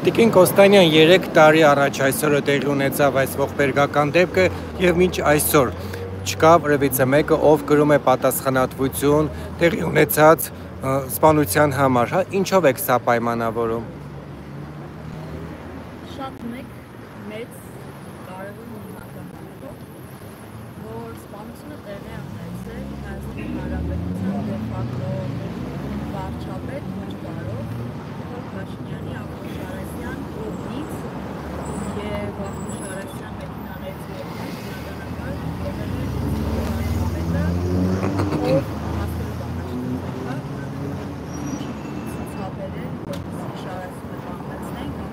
Տիկին Կոստանյան 3 տարի առաջ այսօրը տեղի ունեցավ այս ողբերգական դեպքը եւ մինչ այսօր չկա որևիցե մեկը, ով կրում է պատասխանատվություն տեղի ունեցած սպանության համար, հա, ինչով եք սա պայմանավորում։ Շատ մեծ կարևոր հիմնականներով, որ սպանությունը տեղի ունեցել Հայաստանի Հանրապետության դե ֆակտո վարչապետ Նիկոլ Փաշինյանի Աղթոշարասյան կողմից եւ Աղթոշարասյան մեքենաներից բնականաբար եղել է վարչապետը, ով մասնավոր բանաշխատել է, ցուցաբեր է, որպեսզի շարասյունը բանվեցնենք,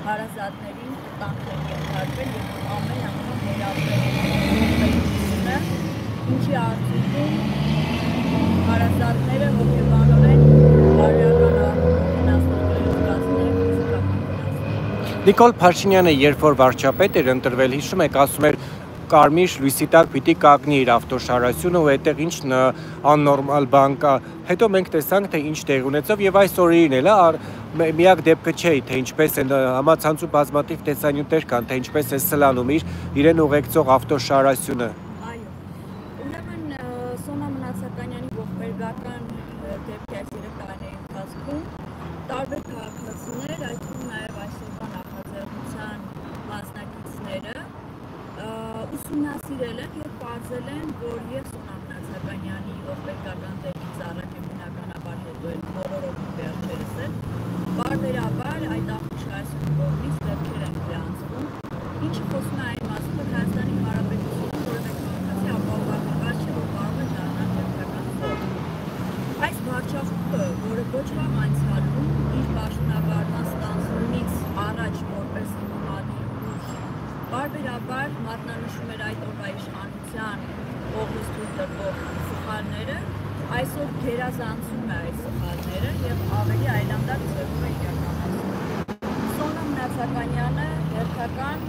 հարազատներին տանքեր ենթարկվել եւ ամեն անգամ վերաբերել ինչի արդյունքում հարազատները հոգեբանորեն բարոյական վնասներ կազմել ֆիզիկական վնասներ։ Նիկոլ Փաշինյանը երբ որ վարչապետ էր ընտրվել, հիշում եք, ասում էր կարմիր լույսի տակ պիտի կանգնի իր ավտոշարասյունը ու այդտեղ ինչ աննորմալ բան կա։ Հետո մենք տեսանք, թե ինչ տեղի ունեցավ եւ այս օրերին էլ միակ դեպքը չէ, թե ինչպես են համացանցում բազմաթիվ տեսանյութեր կան, թե ինչպես է սլանում իրեն ուղեկցող ավտոշարասյունը։ Այո։ Ուրեմն Սոնա Մնացականյանի ողբերգական դեպքի այս 3 տարիների ընթացքում տարբեր քաղաքացիներ, այդ թվում նաեւ այսօրվա նախաձեռնության մասնակիցները ուսումնասիրել են եւ պարզել են, որ եւ Սոնա Մնացականյանի ողբերգական դեպքից առաջ եւ բնականաբար հետո էլ բոլորովին վերջերս էլ բարբերաբար այդ ավտոշարասյունի կողմից դեպքեր են գրանցվում, ինչը խոսում է այն մասին, որ Հայաստանի Հանրապետությունը որևէ քաղաքացի ապահովագրված չէ, որ կարող է դառնալ դեպքական խոհ։ Այս վարչախումբը, որը ոչ վաղ անցյալում իր պաշտոնավարման ստանձնումից առաջ որպես հիմնադիր ուժ բարբերաբար մատնանշում էր այդ օրվա իշխանության կողմից թույլ տրվող սխալները, այսօր գերազանցում է այս սխալները եւ ավելի այլանդակ ձևով է իրականացնում։ Սոնա Մնացականյանը հերթական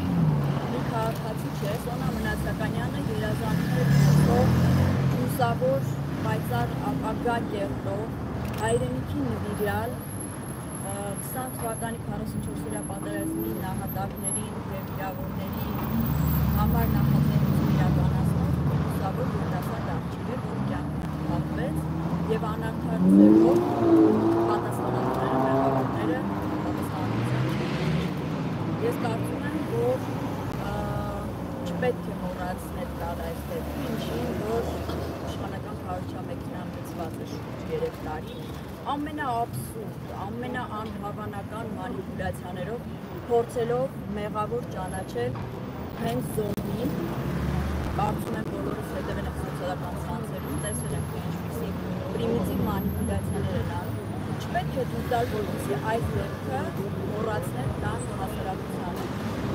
մի քաղաքացի չէ, Սոնա Մնացականյանը գերազանցում է լուսավոր պայծառ ապագա կերտող հայրենիքի նվիրյալ 20 թվականի 44-օրյա պատերազմի նահատակներին եւ վիրավորների համար նախաձեռնություն իրականացնող լուսավոր երիտասարդ աղջիկ էր, որի կյանքը հատվեց եւ անարդար ձևով պատասխանատուները մեղավորները պատասխանատվության չեն։ Ես կարծում եմ, որ չպետք է մոռացնել տալ այս դեպքը, ինչին որ իշխանական քարոզչամեքենան գծված է շուրջ 3 տարի, ամենաաբսուրդ, ամենաանհավանական մանիպուլյացիաներով փորձելով մեղավոր ճանաչել հենց զոհին, կարծում եմ բոլորս հետևել ենք սոցիալական ցանցերում, տեսել ենք թե ինչպիսի պրիմիտիվ մանիպուլյացիաներ են անում, չպետք է թույլ տալ, որպեսզի այս դեպքը մոռացնել տան հասարակությանը։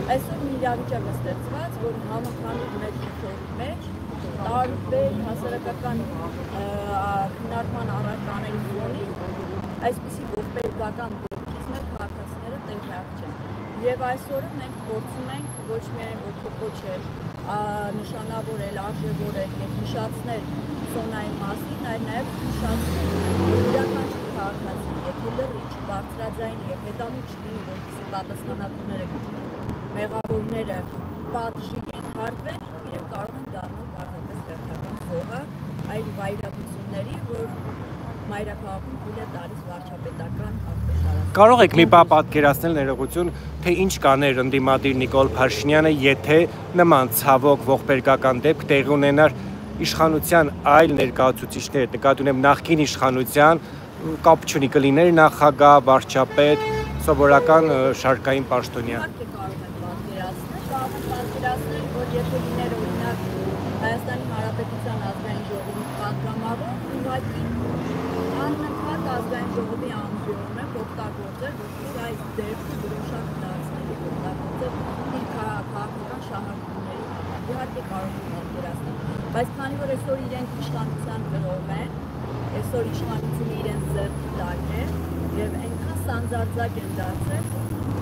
Այսօր մի իրավիճակ է ստեղծված, որ համընդհանուր մեր շփոթի մեջ տարբեր հասարակական քննարկման առարկաների ֆոնին այսպիսի ողբերգական գործիքներ քաղաքացիները տեղյակ չեն։ Եվ այսօր մենք փորձում ենք ոչ միայն ոգեկոչել, նշանավորել, արժևորել եւ հիշացնել զոնայի մասին, այլ նաեւ հիշացնել, որ յուրաքանչյուր քաղաքացի, եթե լրիչ, բարձրաձայն եւ հետամուտ չլինի, որպեսզի պատասխանատուները, մեղավորները պատժի ենթարկվեն, իրենք կարող են դառնալ պարզապես հերթական զոհը այլ վայրագությունների, որ մայրաքաղաքում թույլ է տալիս վարչապետական автոշարաշրջանը։ Կարող եք մի բան պատկերացնել ներողություն, թե ինչ կաներ ընդդիմադիր Նիկոլ Փաշինյանը, եթե նման ցավոք ողբերգական դեպք տեղի ունենար իշխանության այլ ներկայացուցիչներ, նկատի ունեմ նախկին իշխանության, կապ չունի կլիներ նախագահ, վարչապետ, սովորական շարքային պաշտոնյա։ Իհարկե կարող են պատկերացնել, որ եթե լիներ օրինակ Հայաստանի Հանրապետության ազգային ժողովի պատգամավոր, ուղղակի անընդհատ ազգային ժողովի անդրիոնը օգտագործել, որպեսզի այս դեպքը դրոշակ դարձնել եւ օգտագործել իր քաղաքական շահարկումների համար։ Իհարկե կարող են պատկերացնել, բայց քանի որ այսօր իրենք իշխանության գրող են, այսօր իշխանությունը իրենց ձեռքի տակ է եւ այնքան սանձարձակ են դարձել,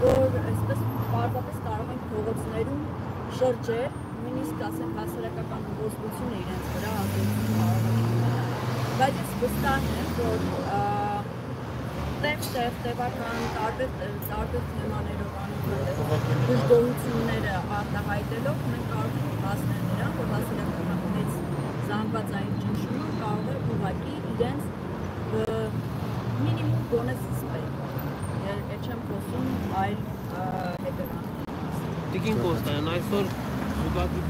որ այսպես պարզապես կարող են փողոցներում շրջել, նույնիսկ ասենք հասարակական ուղղությունը իրենց վրա ազդեցություն կարող է ունենալ։ Բայց ես վստահ եմ, որ տևական տարբեր թեմաներով դժգոհությունները արտահայտելով մենք կարող ենք հասնել նրան, որ հասարակական մեծ զանգվածային ճնշումը կարող է ուղղակի իրենց մինիմում գոնե զսպել։ Երբ չեմ խոսում այլ հետևանքների։ Տիկին Կոստայան, այսօր զուգադիպ